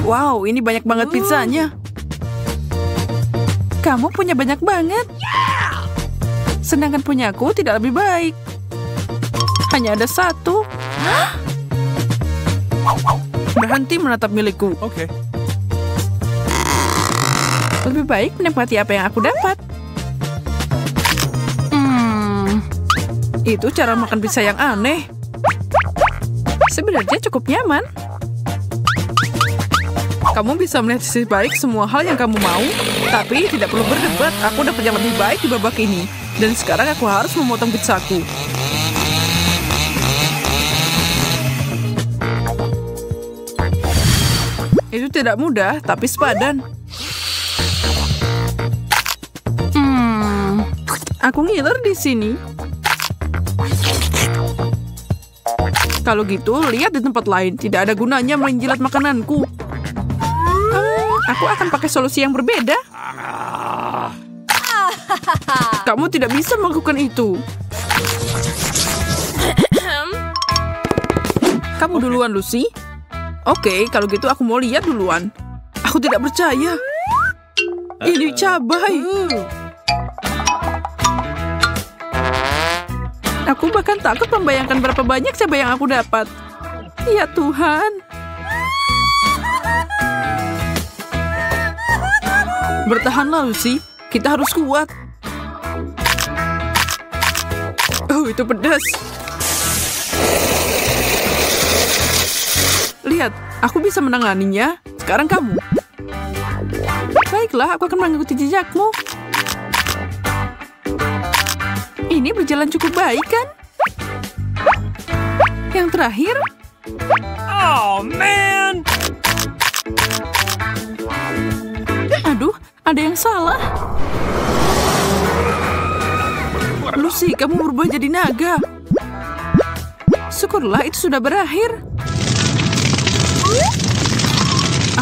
Wow, ini banyak banget pizzanya. Kamu punya banyak banget. Sedangkan punyaku tidak lebih baik. Hanya ada satu. Berhenti menatap milikku. Oke. Lebih baik menikmati apa yang aku dapat. Itu cara makan pizza yang aneh. Sebenarnya cukup nyaman. Kamu bisa melihat sisi baik semua hal yang kamu mau, tapi tidak perlu berdebat. Aku dapat yang lebih baik di babak ini. Dan sekarang aku harus memotong pizzaku. Itu tidak mudah, tapi sepadan. Aku ngiler di sini. Kalau gitu, lihat di tempat lain. Tidak ada gunanya menjilat makananku. Aku akan pakai solusi yang berbeda. Kamu tidak bisa melakukan itu. Kamu duluan, Lucy. Oke, kalau gitu aku mau lihat duluan. Aku tidak percaya. Ini cabai. Aku bahkan takut membayangkan berapa banyak cabai yang aku dapat. Ya Tuhan. Bertahanlah, Lucy. Kita harus kuat. Oh, itu pedas. Lihat, aku bisa menanganinya. Sekarang kamu. Baiklah, aku akan mengikuti jejakmu. Ini berjalan cukup baik, kan? Yang terakhir. Oh, man! Aduh, ada yang salah. Lucy, kamu berubah jadi naga. Syukurlah itu sudah berakhir.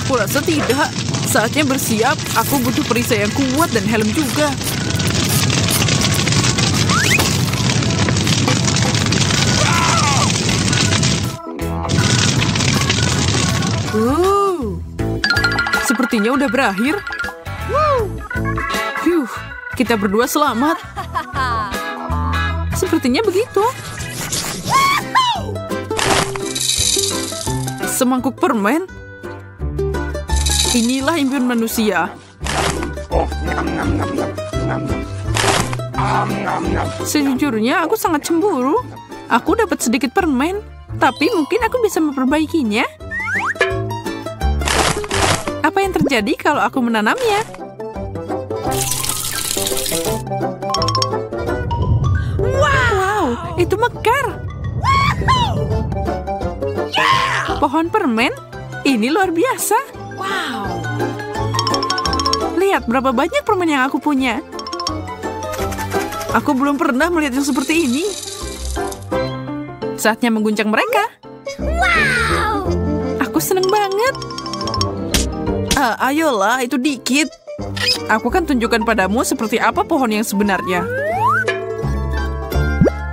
Aku rasa tidak. Saatnya bersiap. Aku butuh perisai yang kuat dan helm juga. Sepertinya udah berakhir. Kita berdua selamat. Sepertinya begitu. Semangkuk permen. Inilah impian manusia. Sejujurnya aku sangat cemburu. Aku dapat sedikit permen, tapi mungkin aku bisa memperbaikinya. Apa yang terjadi kalau aku menanamnya? Wow, itu mekar. Pohon permen? Ini luar biasa. Wow. Lihat berapa banyak permen yang aku punya. Aku belum pernah melihat yang seperti ini. Saatnya mengguncang mereka. Wow. Aku seneng banget. Ayolah, itu dikit. Aku akan tunjukkan padamu seperti apa pohon yang sebenarnya.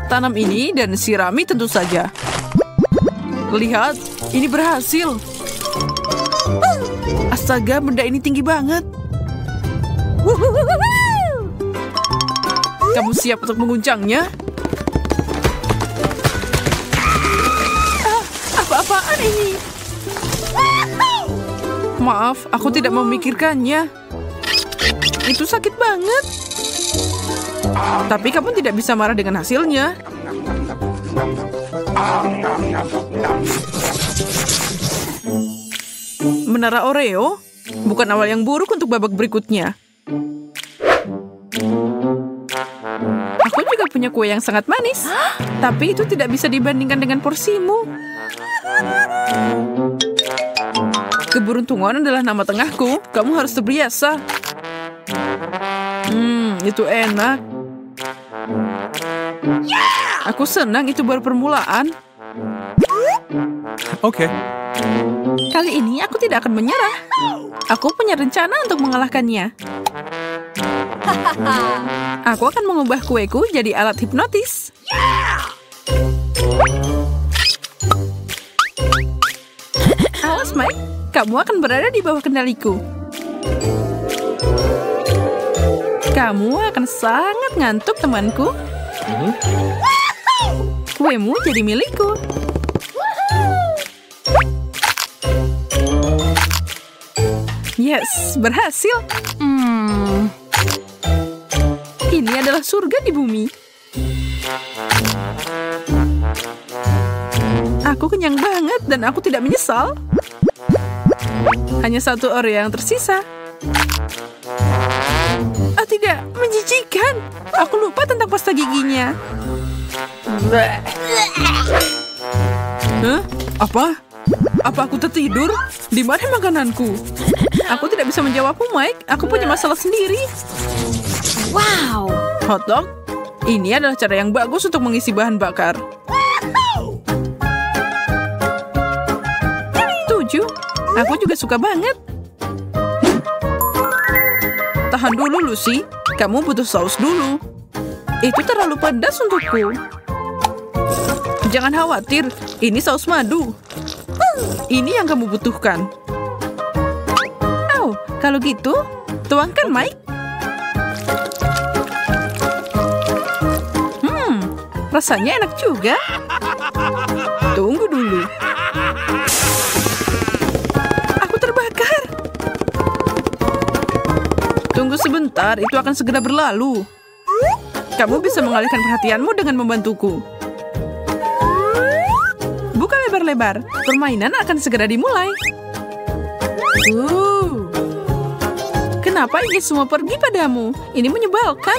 Tanam ini dan sirami tentu saja. Lihat, ini berhasil. Astaga, benda ini tinggi banget. Kamu siap untuk mengguncangnya? Apa-apaan ini? Maaf, aku tidak memikirkannya. Itu sakit banget. Tapi kamu tidak bisa marah dengan hasilnya. Menara Oreo bukan awal yang buruk untuk babak berikutnya. Aku juga punya kue yang sangat manis. Tapi itu tidak bisa dibandingkan dengan porsimu. Keberuntungan adalah nama tengahku. Kamu harus terbiasa. Itu enak. Aku senang itu baru permulaan. Oke. Kali ini aku tidak akan menyerah. Aku punya rencana untuk mengalahkannya. Aku akan mengubah kueku jadi alat hipnotis. Awas, Mike. Kamu akan berada di bawah kendaliku. Kamu akan sangat ngantuk, temanku. Kuemu jadi milikku. Yes, berhasil. Ini adalah surga di bumi. Aku kenyang banget dan aku tidak menyesal. Hanya satu area yang tersisa. Ah, tidak, menjijikan. Aku lupa tentang pasta giginya. Hah? Apa? Apa aku tertidur? Di mana makananku? Aku tidak bisa menjawabmu, Mike. Aku punya masalah sendiri. Wow. Hotdog? Ini adalah cara yang bagus untuk mengisi bahan bakar. 7. Aku juga suka banget. Tahan dulu, Lucy. Kamu butuh saus dulu. Itu terlalu pedas untukku. Jangan khawatir, ini saus madu. Ini yang kamu butuhkan. Oh, kalau gitu, tuangkan, Mike. Rasanya enak juga. Tunggu dulu. Aku terbakar. Tunggu sebentar, itu akan segera berlalu. Kamu bisa mengalihkan perhatianmu dengan membantuku. Buka lebar-lebar. Permainan akan segera dimulai. Kenapa ini semua pergi padamu? Ini menyebalkan.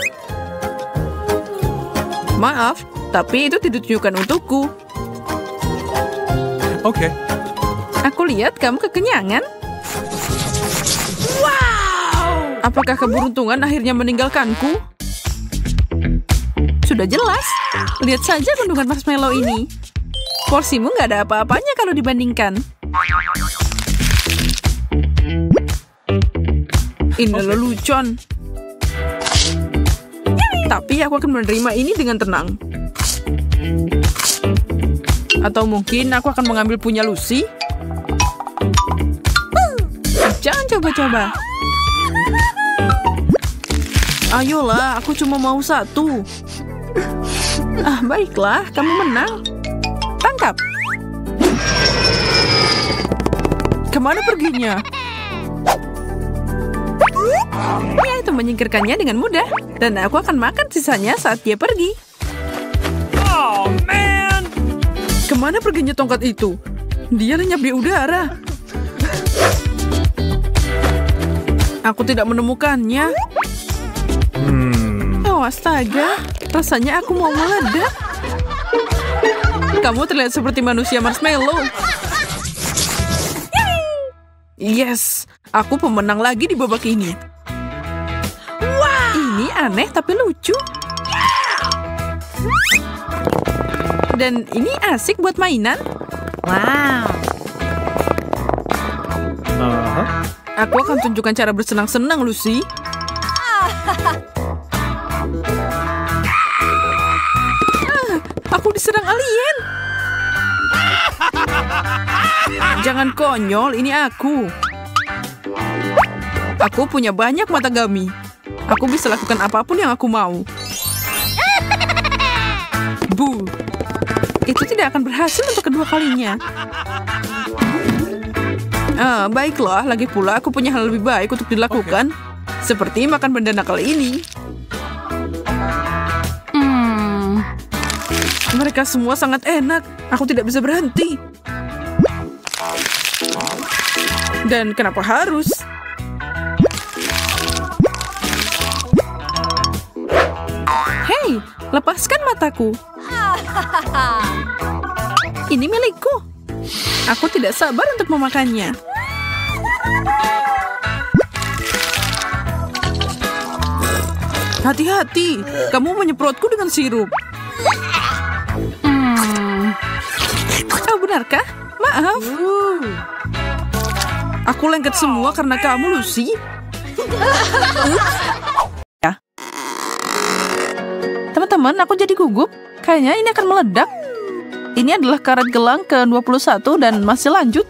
Maaf, tapi itu ditujukan untukku. Okay. Aku lihat kamu kekenyangan. Wow! Apakah keberuntungan akhirnya meninggalkanku? Sudah jelas. Lihat saja kandungan marshmallow ini. Porsimu nggak ada apa-apanya kalau dibandingkan. Ini lelucon. Tapi aku akan menerima ini dengan tenang. Atau mungkin aku akan mengambil punya Lucy. Jangan coba-coba. Ayolah, aku cuma mau satu. Ah, baiklah, kamu menang. Tangkap. Kemana perginya? Ya, itu menyingkirkannya dengan mudah. Dan aku akan makan sisanya saat dia pergi. Oh, man! Kemana perginya tongkat itu? Dia lenyap di udara. Aku tidak menemukannya. Oh, astaga. Rasanya aku mau meledak. Kamu terlihat seperti manusia marshmallow. Yes, aku pemenang lagi di babak ini. Wow, ini aneh tapi lucu. Dan ini asik buat mainan. Wow. Aku akan tunjukkan cara bersenang-senang, Lucy. Aku diserang alien. Jangan konyol, ini aku. Aku punya banyak mata gami. Aku bisa lakukan apapun yang aku mau. Bu, itu tidak akan berhasil untuk kedua kalinya. Baiklah, lagi pula aku punya hal lebih baik untuk dilakukan. Seperti makan benda nakal ini. Mereka semua sangat enak. Aku tidak bisa berhenti. Dan kenapa harus? Hei, lepaskan mataku. Ini milikku. Aku tidak sabar untuk memakannya. Hati-hati, kamu menyemprotku dengan sirup. Oh, benarkah? Maaf. Aku lengket semua karena kamu, Lucy. Ya. Teman-teman, aku jadi gugup. Kayaknya ini akan meledak. Ini adalah karet gelang ke-21 dan masih lanjut.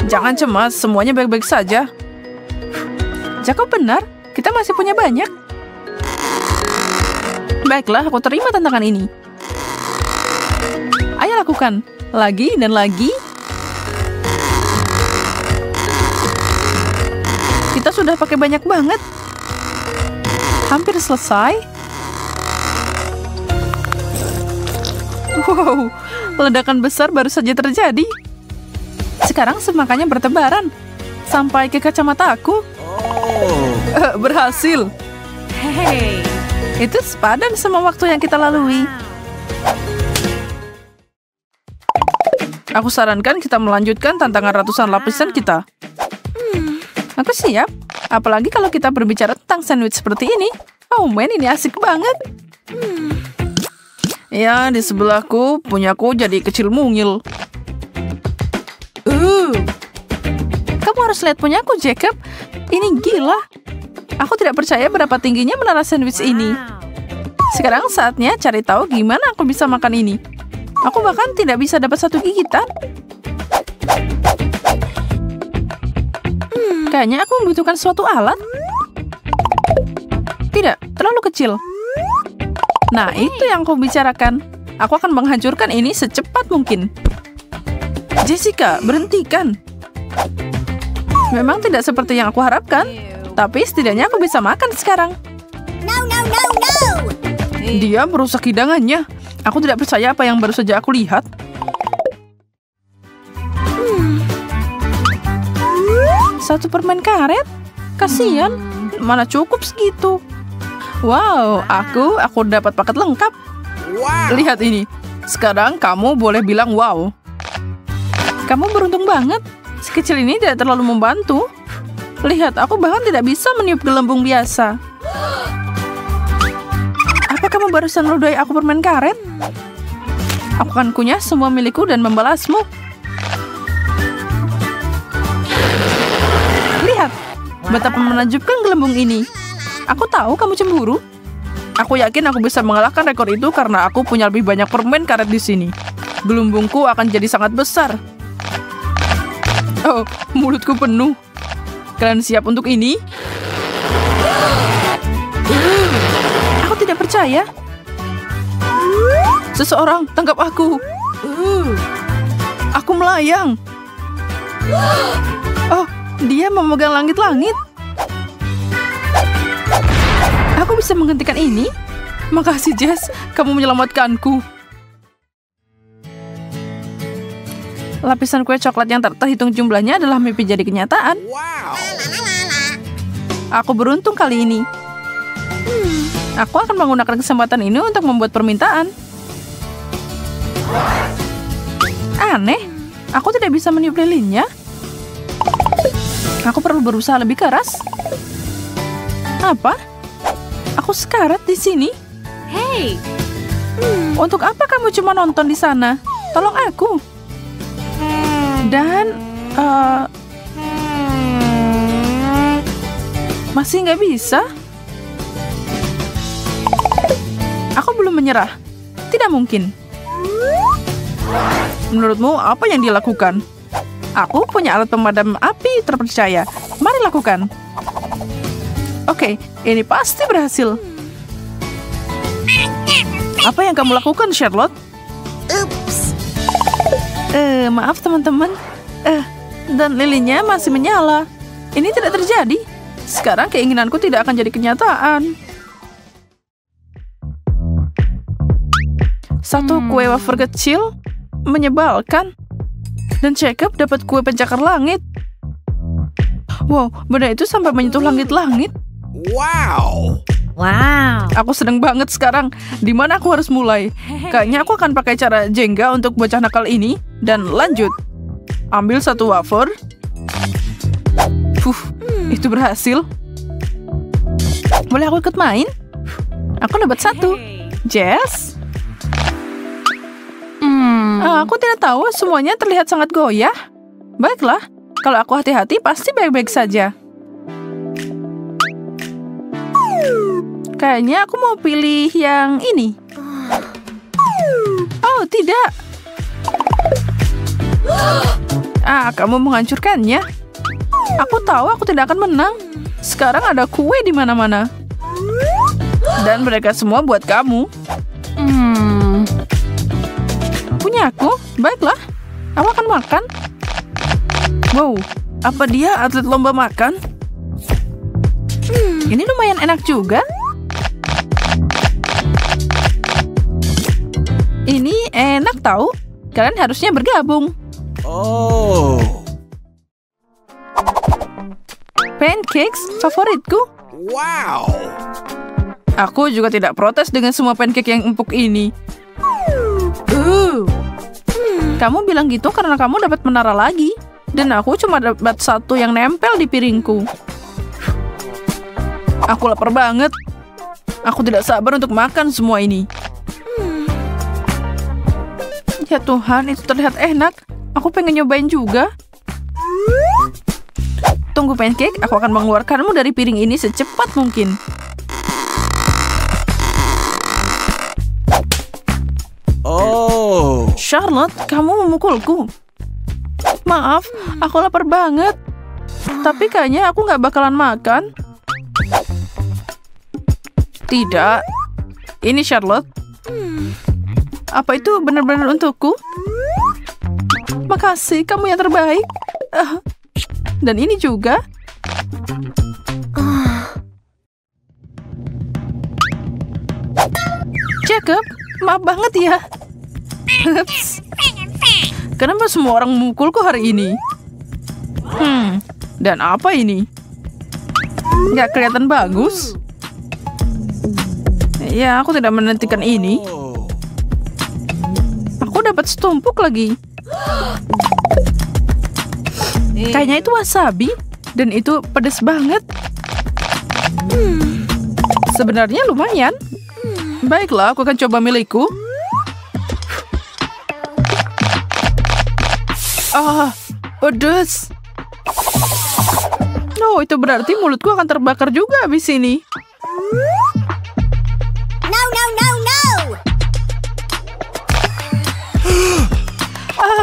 Jangan cemas, semuanya baik-baik saja. Jacob benar, kita masih punya banyak. Baiklah, aku terima tantangan ini. Ayo lakukan. Lagi dan lagi. Kita sudah pakai banyak banget. Hampir selesai. Wow, ledakan besar baru saja terjadi. Sekarang semakannya bertebaran. Sampai ke kacamataku. Berhasil. Hey. Itu sepadan sama waktu yang kita lalui. Aku sarankan kita melanjutkan tantangan ratusan lapisan kita. Aku siap. Apalagi kalau kita berbicara tentang sandwich seperti ini. Oh man, ini asik banget. Ya, di sebelahku, punyaku jadi kecil mungil. Kamu harus lihat punyaku, Jacob. Ini gila. Aku tidak percaya berapa tingginya menara sandwich ini. Sekarang saatnya cari tahu gimana aku bisa makan ini. Aku bahkan tidak bisa dapat satu gigitan. Kayaknya aku membutuhkan suatu alat. Tidak, terlalu kecil. Nah, itu yang aku bicarakan. Aku akan menghancurkan ini secepat mungkin. Jessica, berhentikan. Memang tidak seperti yang aku harapkan. Tapi setidaknya aku bisa makan sekarang. No. Dia merusak hidangannya. Aku tidak percaya apa yang baru saja aku lihat. Satu permen karet? Kasian, mana cukup segitu. Wow, aku dapat paket lengkap. Lihat ini. Sekarang kamu boleh bilang wow. Kamu beruntung banget. Sekecil ini tidak terlalu membantu. Lihat, aku bahkan tidak bisa meniup gelembung biasa. Apa kamu barusan meludahi aku permen karet? Aku akan kunyah semua milikku dan membalasmu. Lihat, betapa menakjubkan gelembung ini. Aku tahu kamu cemburu. Aku yakin aku bisa mengalahkan rekor itu karena aku punya lebih banyak permen karet di sini. Gelembungku akan jadi sangat besar. Oh, mulutku penuh. Kalian siap untuk ini? Aku tidak percaya. Seseorang tangkap aku. Aku melayang. Oh, dia memegang langit-langit. Aku bisa menghentikan ini? Makasih, Jess. Kamu menyelamatkanku. Lapisan kue coklat yang terhitung jumlahnya adalah mimpi jadi kenyataan. Aku beruntung kali ini. Aku akan menggunakan kesempatan ini untuk membuat permintaan. Aneh, aku tidak bisa meniup lilinnya. Aku perlu berusaha lebih keras. Apa? Aku sekarat di sini. Hey. Untuk apa kamu cuma nonton di sana? Tolong aku. Dan masih nggak bisa. Aku belum menyerah. Tidak mungkin. Menurutmu apa yang dia lakukan? Aku punya alat pemadam api terpercaya. Mari lakukan. Oke, ini pasti berhasil. Apa yang kamu lakukan, Charlotte? Maaf teman-teman. Dan lilinnya masih menyala. Ini tidak terjadi. Sekarang keinginanku tidak akan jadi kenyataan. Satu kue wafer kecil menyebalkan. Dan Jacob dapat kue pencakar langit. Wow, benda itu sampai menyentuh langit-langit. Wow. Aku sedang banget sekarang. Di mana aku harus mulai? Kayaknya aku akan pakai cara Jenga untuk bocah nakal ini. Dan lanjut. Ambil satu wafer. Itu berhasil. Boleh aku ikut main? Aku dapat satu. Jess? Aku tidak tahu, semuanya terlihat sangat goyah. Baiklah, kalau aku hati-hati pasti baik-baik saja. Kayaknya aku mau pilih yang ini. Oh, tidak. Kamu menghancurkannya. Aku tahu aku tidak akan menang. Sekarang ada kue di mana-mana. Dan mereka semua buat kamu. Punya aku? Baiklah. Aku akan makan. Wow, apa dia atlet lomba makan? Ini lumayan enak juga. Ini enak tahu. Kalian harusnya bergabung. Oh. Pancakes favoritku. Wow. Aku juga tidak protes dengan semua pancake yang empuk ini. Kamu bilang gitu karena kamu dapat menara lagi. Dan aku cuma dapat satu yang nempel di piringku. Aku lapar banget. Aku tidak sabar untuk makan semua ini. Ya Tuhan, itu terlihat enak. Aku pengen nyobain juga. Tunggu pancake, aku akan mengeluarkanmu dari piring ini secepat mungkin. Oh. Charlotte, kamu memukulku. Maaf, aku lapar banget. Tapi kayaknya aku nggak bakalan makan. Tidak. Ini Charlotte. Apa itu benar-benar untukku? Makasih, kamu yang terbaik. Dan ini juga. Jacob, maaf banget ya. Kenapa semua orang memukulku hari ini? Dan apa ini? Nggak kelihatan bagus. Ya, aku tidak menantikan ini. Aku dapat setumpuk lagi. Kayaknya itu wasabi. Dan itu pedas banget. Sebenarnya lumayan. Baiklah, aku akan coba milikku. Pedas. No, itu berarti mulutku akan terbakar juga habis ini. No, no, no, no!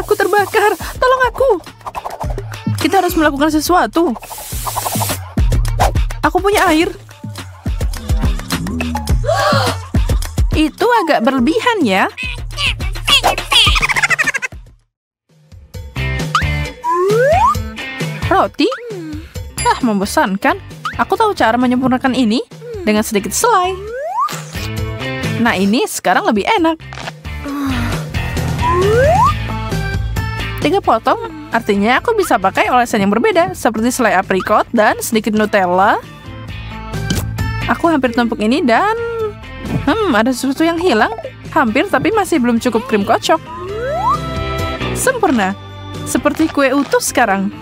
Aku terbakar. Tolong aku. Kita harus melakukan sesuatu. Aku punya air. Itu agak berlebihan ya. Roti? Membosankan. Aku tahu cara menyempurnakan ini dengan sedikit selai. Nah, ini sekarang lebih enak. 3 potong, artinya aku bisa pakai olesan yang berbeda, seperti selai aprikot dan sedikit Nutella. Aku hampir tumpuk ini dan... ada sesuatu yang hilang. Hampir, tapi masih belum cukup krim kocok. Sempurna. Seperti kue utuh sekarang.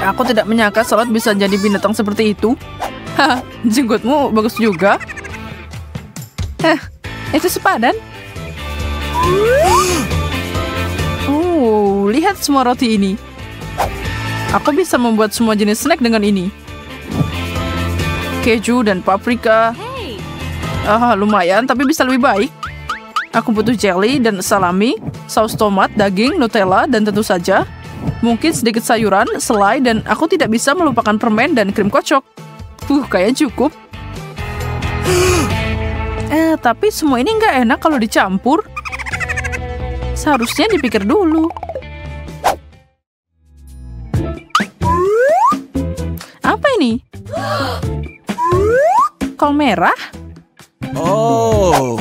Aku tidak menyangka Charlotte bisa jadi binatang seperti itu. Jenggotmu bagus juga. Itu sepadan. Lihat semua roti ini. Aku bisa membuat semua jenis snack dengan ini. Keju dan paprika. Lumayan, tapi bisa lebih baik. Aku butuh jelly dan salami, saus tomat, daging, Nutella, dan tentu saja mungkin sedikit sayuran, selai, dan aku tidak bisa melupakan permen dan krim kocok. Kayaknya cukup. Tapi semua ini nggak enak kalau dicampur. Seharusnya dipikir dulu. Apa ini? Kol merah? Oh.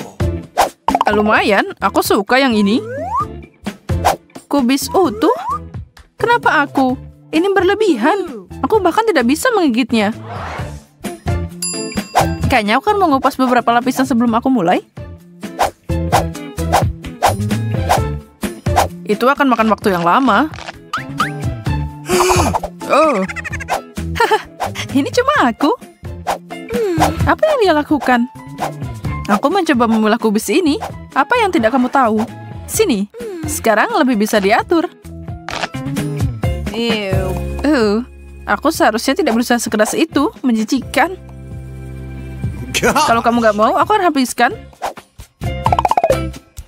Lumayan, aku suka yang ini. Kubis utuh? Kenapa aku? Ini berlebihan. Aku bahkan tidak bisa menggigitnya. Kayaknya aku akan mengupas beberapa lapisan sebelum aku mulai. Itu akan makan waktu yang lama. Ini cuma aku. Apa yang dia lakukan? Aku mencoba memilah kubis ini. Apa yang tidak kamu tahu? Sini. Sekarang lebih bisa diatur. Aku seharusnya tidak berusaha sekeras itu. Menjijikkan. Kalau kamu nggak mau, aku akan habiskan.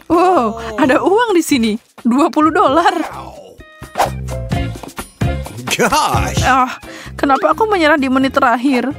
Wow, ada uang di sini. $20. Gosh. Kenapa aku menyerah di menit terakhir?